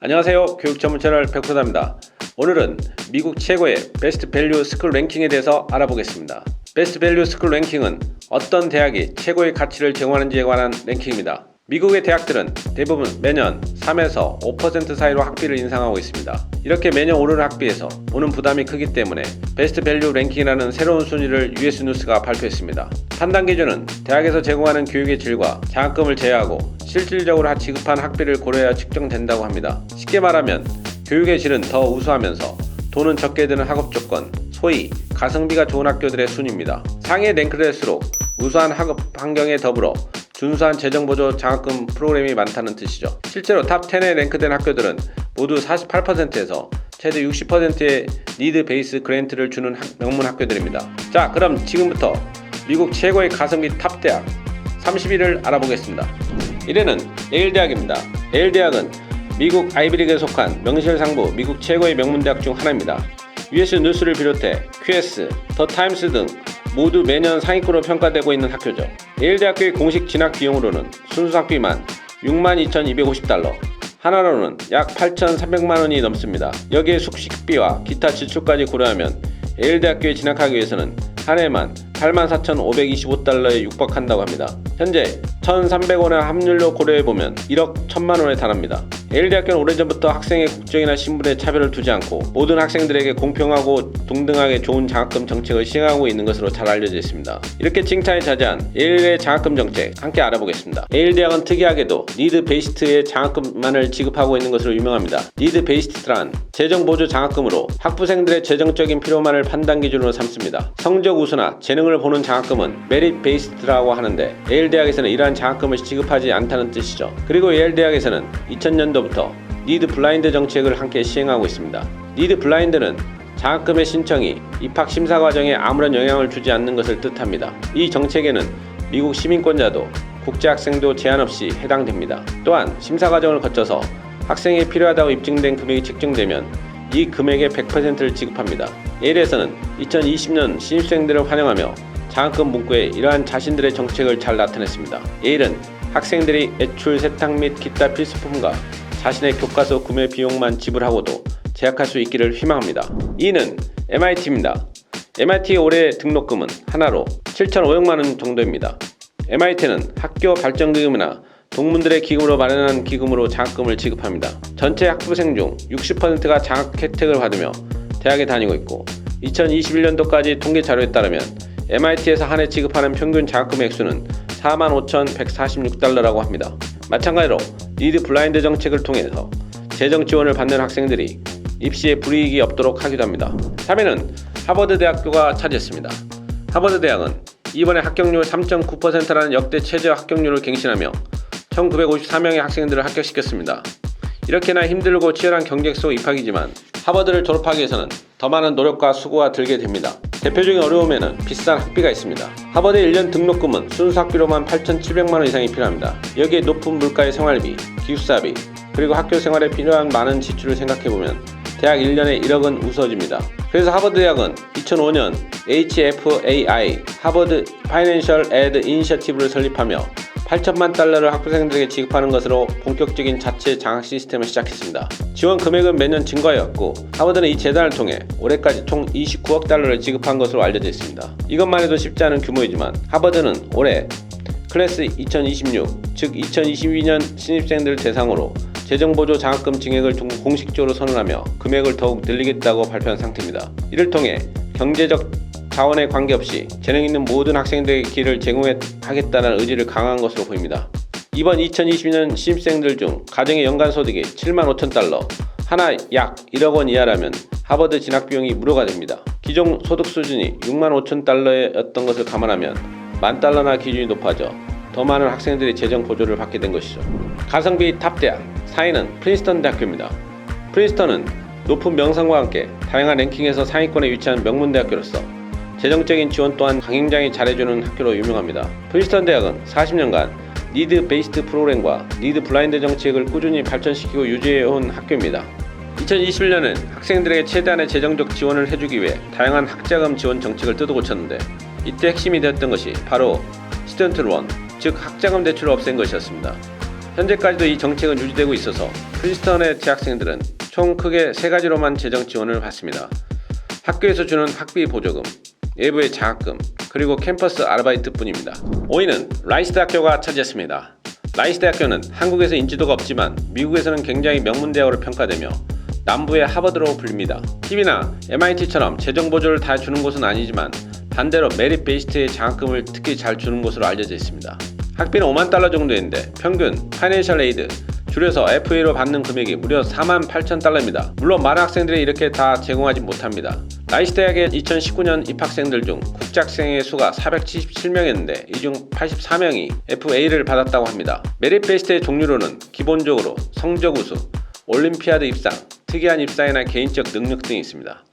안녕하세요. 교육 전문 채널 백프로다입니다. 오늘은 미국 최고의 베스트 밸류 스쿨 랭킹에 대해서 알아보겠습니다. 베스트 밸류 스쿨 랭킹은 어떤 대학이 최고의 가치를 제공하는지에 관한 랭킹입니다. 미국의 대학들은 대부분 매년 3에서 5% 사이로 학비를 인상하고 있습니다. 이렇게 매년 오르는 학비에서 오는 부담이 크기 때문에 베스트 밸류 랭킹이라는 새로운 순위를 US 뉴스가 발표했습니다. 판단 기준은 대학에서 제공하는 교육의 질과 장학금을 제외하고 실질적으로 지급한 학비를 고려해야 측정된다고 합니다. 쉽게 말하면 교육의 질은 더 우수하면서 돈은 적게 드는 학업 조건, 소위 가성비가 좋은 학교들의 순위입니다. 상위에 랭크될수록 우수한 학업 환경에 더불어 준수한 재정보조 장학금 프로그램이 많다는 뜻이죠. 실제로 탑 10에 랭크된 학교들은 모두 48%에서 최대 60%의 니드 베이스 그랜트를 주는 명문 학교들입니다. 자, 그럼 지금부터 미국 최고의 가성비 탑 대학 30위를 알아보겠습니다. 1위는 예일대학입니다. 예일대학은 미국 아이비리그에 속한 명실상부 미국 최고의 명문대학 중 하나입니다. US 뉴스를 비롯해 QS, 더 타임스 등 모두 매년 상위권으로 평가되고 있는 학교죠. 예일대학교의 공식 진학 비용으로는 순수 학비만 62,250달러, 하나로는 약 8,300만원이 넘습니다. 여기에 숙식비와 기타 지출까지 고려하면 예일대학교에 진학하기 위해서는 한 해만 84,525달러에 육박한다고 합니다. 현재 1,300원의 합률로 고려해보면 1억 1,000만원에 달합니다. 예일대학교는 오래전부터 학생의 국적이나 신분에 차별을 두지 않고 모든 학생들에게 공평하고 동등하게 좋은 장학금 정책을 시행하고 있는 것으로 잘 알려져 있습니다. 이렇게 칭찬에 자자한 예일의 장학금 정책 함께 알아보겠습니다. 예일대학은 특이하게도 니드 베이스트의 장학금만을 지급하고 있는 것으로 유명합니다. 니드 베이스트란 재정보조 장학금으로 학부생들의 재정적인 필요만을 판단 기준으로 삼습니다. 성적 우수나 재능을 보는 장학금은 메릿 베이스트라고 하는데 예일대학에서는 이러한 장학금을 지급하지 않다는 뜻이죠. 그리고 예일대학에서는 2000년도부터 니드 블라인드 정책을 함께 시행하고 있습니다. 니드 블라인드는 장학금의 신청이 입학 심사 과정에 아무런 영향을 주지 않는 것을 뜻합니다. 이 정책에는 미국 시민권자도 국제학생도 제한 없이 해당됩니다. 또한 심사 과정을 거쳐서 학생이 필요하다고 입증된 금액이 책정되면 이 금액의 100%를 지급합니다. 예일에서는 2020년 신입생들을 환영하며 장학금 문구에 이러한 자신들의 정책을 잘 나타냈습니다. 예일은 학생들이 애출, 세탁 및 기타 필수품과 자신의 교과서 구매 비용만 지불하고도 재학할 수 있기를 희망합니다. 2는 MIT입니다. MIT의 올해 등록금은 하나로 7,500만원 정도입니다. MIT는 학교 발전기금이나 동문들의 기금으로 마련한 기금으로 장학금을 지급합니다. 전체 학부생 중 60%가 장학 혜택을 받으며 대학에 다니고 있고 2021년도까지 통계 자료에 따르면 MIT에서 한 해 지급하는 평균 장학금 액수는 45,146달러라고 합니다. 마찬가지로 니드 블라인드 정책을 통해서 재정 지원을 받는 학생들이 입시에 불이익이 없도록 하기도 합니다. 3위는 하버드 대학교가 차지했습니다. 하버드 대학은 이번에 합격률 3.9%라는 역대 최저 합격률을 갱신하며 1954명의 학생들을 합격시켰습니다. 이렇게나 힘들고 치열한 경쟁 속 입학이지만 하버드를 졸업하기 위해서는 더 많은 노력과 수고가 들게 됩니다. 대표적인 어려움에는 비싼 학비가 있습니다. 하버드의 1년 등록금은 순수 학비로만 8,700만원 이상이 필요합니다. 여기에 높은 물가의 생활비, 기숙사비, 그리고 학교 생활에 필요한 많은 지출을 생각해보면 대학 1년에 1억은 우스워집니다. 그래서 하버드 대학은 2005년 HFAI, 하버드 파이낸셜 에드 이니셔티브를 설립하며 8천만 달러를 학부생들에게 지급하는 것으로 본격적인 자체 장학 시스템을 시작했습니다. 지원 금액은 매년 증가해왔고 하버드는 이 재단을 통해 올해까지 총 29억 달러를 지급한 것으로 알려져 있습니다. 이것만 해도 쉽지 않은 규모이지만 하버드는 올해 클래스 2026, 즉 2022년 신입생들 대상으로 재정보조 장학금 증액을 공식적으로 선언하며 금액을 더욱 늘리겠다고 발표한 상태입니다. 이를 통해 경제적 자원에 관계없이 재능 있는 모든 학생들에게 기회를 제공하겠다는 의지를 강화한 것으로 보입니다. 이번 2022년 신입생들 중 가정의 연간 소득이 75,000달러, 하나 약 1억 원 이하라면 하버드 진학 비용이 무료가 됩니다. 기존 소득 수준이 65,000달러였던 것을 감안하면 10,000달러나 기준이 높아져 더 많은 학생들이 재정 보조를 받게 된 것이죠. 가성비 탑 대학 4위는 프린스턴 대학교입니다. 프린스턴은 높은 명성과 함께 다양한 랭킹에서 상위권에 위치한 명문대학교로서 재정적인 지원 또한 굉장히 잘해주는 학교로 유명합니다. 프린스턴 대학은 40년간 니드 베이스트 프로그램과 니드 블라인드 정책을 꾸준히 발전시키고 유지해온 학교입니다. 2021년엔 학생들에게 최대한의 재정적 지원을 해주기 위해 다양한 학자금 지원 정책을 뜯어고쳤는데 이때 핵심이 되었던 것이 바로 스튜던트 론, 즉 학자금 대출을 없앤 것이었습니다. 현재까지도 이 정책은 유지되고 있어서 프린스턴의 재학생들은 총 크게 3가지로만 재정 지원을 받습니다. 학교에서 주는 학비 보조금, 외부의 장학금, 그리고 캠퍼스 아르바이트뿐입니다. 5위는 라이스 대학교가 차지했습니다. 라이스 대학교는 한국에서 인지도가 없지만 미국에서는 굉장히 명문대학으로 평가되며 남부의 하버드로 불립니다. TV나 MIT처럼 재정 보조를 다 주는 곳은 아니지만 반대로 메릿 베이스트의 장학금을 특히 잘 주는 곳으로 알려져 있습니다. 학비는 $50,000 정도인데 평균 파이낸셜 에이드, 줄여서 FA로 받는 금액이 무려 $48,000입니다. 물론 많은 학생들이 이렇게 다 제공하지 못합니다. 라이스 대학의 2019년 입학생들 중 국제학생의 수가 477명이었는데 이 중 84명이 FA를 받았다고 합니다. 메릿 베이스트의 종류로는 기본적으로 성적 우수, 올림피아드 입상, 특이한 입상이나 개인적 능력 등이 있습니다.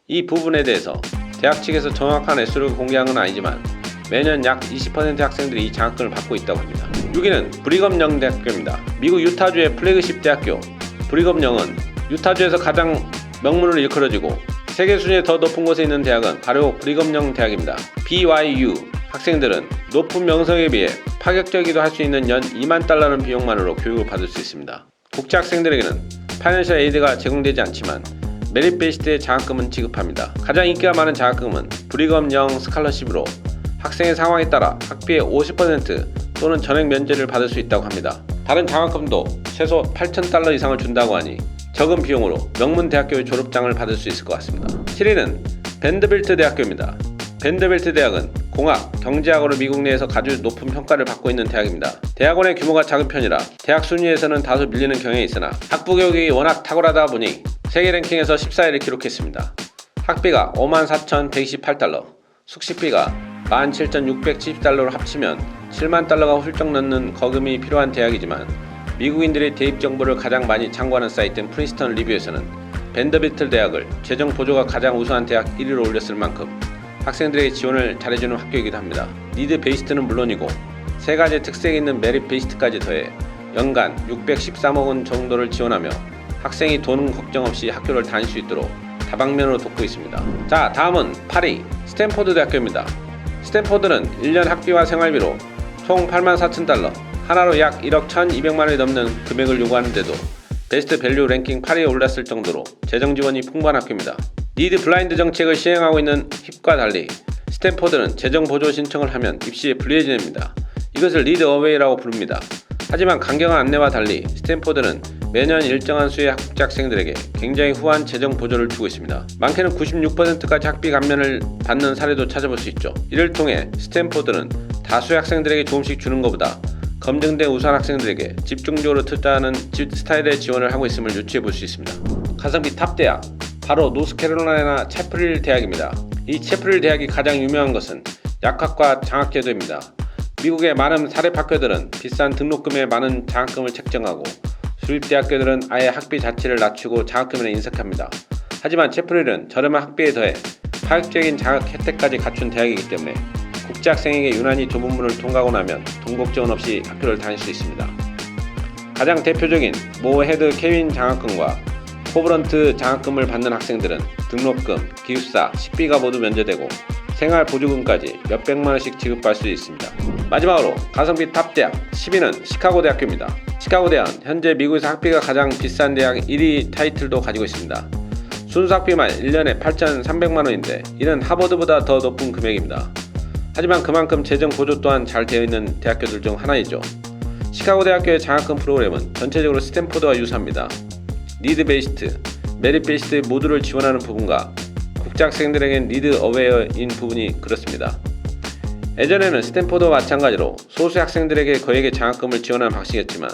이 부분에 대해서 대학 측에서 정확한 액수를 공개한 건 아니지만 매년 약 20%의 학생들이 이 장학금을 받고 있다고 합니다. 6위는 브리검 영 대학교입니다. 미국 유타주의 플래그십 대학교 브리검 영은 유타주에서 가장 명문을 일컬어지고 세계 순위에 더 높은 곳에 있는 대학은 바로 브리검 영 대학입니다. BYU 학생들은 높은 명성에 비해 파격적이기도 할 수 있는 연 $20,000는 비용만으로 교육을 받을 수 있습니다. 국제 학생들에게는 파이낸셜 에이드가 제공되지 않지만 메릿 베이스트의 장학금은 지급합니다. 가장 인기가 많은 장학금은 브리검 영 스칼러십으로 학생의 상황에 따라 학비의 50% 또는 전액 면제를 받을 수 있다고 합니다. 다른 장학금도 최소 $8,000 이상을 준다고 하니 적은 비용으로 명문 대학교의 졸업장을 받을 수 있을 것 같습니다. 7위는 밴더빌트 대학교입니다. 밴더빌트 대학은 공학, 경제학으로 미국 내에서 아주 높은 평가를 받고 있는 대학입니다. 대학원의 규모가 작은 편이라 대학 순위에서는 다소 밀리는 경향이 있으나 학부 교육이 워낙 탁월하다 보니 세계 랭킹에서 14위를 기록했습니다. 학비가 $54,128, 숙식비가 $17,670로 합치면 $70,000가 훌쩍 넘는 거금이 필요한 대학이지만 미국인들의 대입 정보를 가장 많이 참고하는 사이트인 프린스턴 리뷰에서는 밴더빌트 대학을 재정 보조가 가장 우수한 대학 1위로 올렸을 만큼 학생들에게 지원을 잘해주는 학교이기도 합니다. 니드 베이스트는 물론이고 3가지 특색이 있는 메릿 베이스트까지 더해 연간 613억 원 정도를 지원하며 학생이 돈 걱정 없이 학교를 다닐 수 있도록 다방면으로 돕고 있습니다. 자, 다음은 8위 스탠포드 대학교입니다. 스탠포드는 1년 학비와 생활비로 총 $84,000, 하나로 약 1억 1,200만 원이 넘는 금액을 요구하는데도 베스트 밸류 랭킹 8위에 올랐을 정도로 재정 지원이 풍부한 학교입니다. 니드 블라인드 정책을 시행하고 있는 힙과 달리 스탠포드는 재정 보조 신청을 하면 입시에 불리해집니다. 이것을 리드 어웨이라고 부릅니다. 하지만 강경한 안내와 달리 스탠포드는 매년 일정한 수의 국제 학생들에게 굉장히 후한 재정 보조를 주고 있습니다. 많게는 96%까지 학비 감면을 받는 사례도 찾아볼 수 있죠. 이를 통해 스탠포드는 다수의 학생들에게 조금씩 주는 것보다 검증된 우수한 학생들에게 집중적으로 투자하는 스타일의 지원을 하고 있음을 유추해 볼 수 있습니다. 가성비 탑 대학, 바로 노스캐롤라이나 채프릴 대학입니다. 이 채프릴 대학이 가장 유명한 것은 약학과 장학제도입니다. 미국의 많은 사립학교들은 비싼 등록금에 많은 장학금을 책정하고 수립대학교들은 아예 학비 자체를 낮추고 장학금에 인색합니다. 하지만 채프릴은 저렴한 학비에 더해 파격적인 장학 혜택까지 갖춘 대학이기 때문에 국제학생에게 유난히 좁은 문을 통과하고 나면 돈 걱정 없이 학교를 다닐 수 있습니다. 가장 대표적인 모 헤드 케빈 장학금과 코브런트 장학금을 받는 학생들은 등록금, 기숙사, 식비가 모두 면제되고 생활 보조금까지 몇백만 원씩 지급받을 수 있습니다. 마지막으로 가성비 탑 대학 10위는 시카고 대학교입니다. 시카고 대학은 현재 미국에서 학비가 가장 비싼 대학 1위 타이틀도 가지고 있습니다. 순수 학비만 1년에 8,300만 원인데 이는 하버드보다 더 높은 금액입니다. 하지만 그만큼 재정 보조 또한 잘 되어 있는 대학교들 중 하나이죠. 시카고 대학교의 장학금 프로그램은 전체적으로 스탠포드와 유사합니다. 니드 베이스트, 메릿 베이스트 모두를 지원하는 부분과 국제학생들에겐 리드 어웨어인 부분이 그렇습니다. 예전에는 스탠포드와 마찬가지로 소수 학생들에게 거액의 장학금을 지원하는 방식이었지만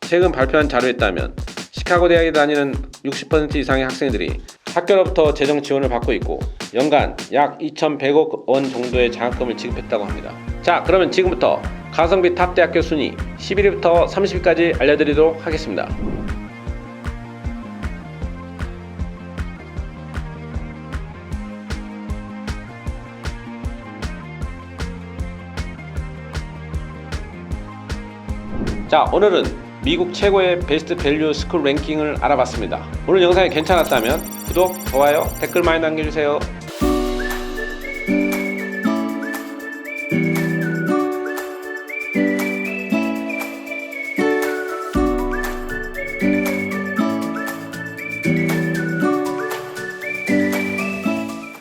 최근 발표한 자료에 따르면 시카고 대학에 다니는 60% 이상의 학생들이 학교로부터 재정 지원을 받고 있고 연간 약 2,100억 원 정도의 장학금을 지급했다고 합니다. 자, 그러면 지금부터 가성비 탑 대학교 순위 11위부터 30위까지 알려드리도록 하겠습니다. 자, 오늘은 미국 최고의 베스트 밸류 스쿨 랭킹을 알아봤습니다. 오늘 영상이 괜찮았다면 구독, 좋아요, 댓글 많이 남겨주세요.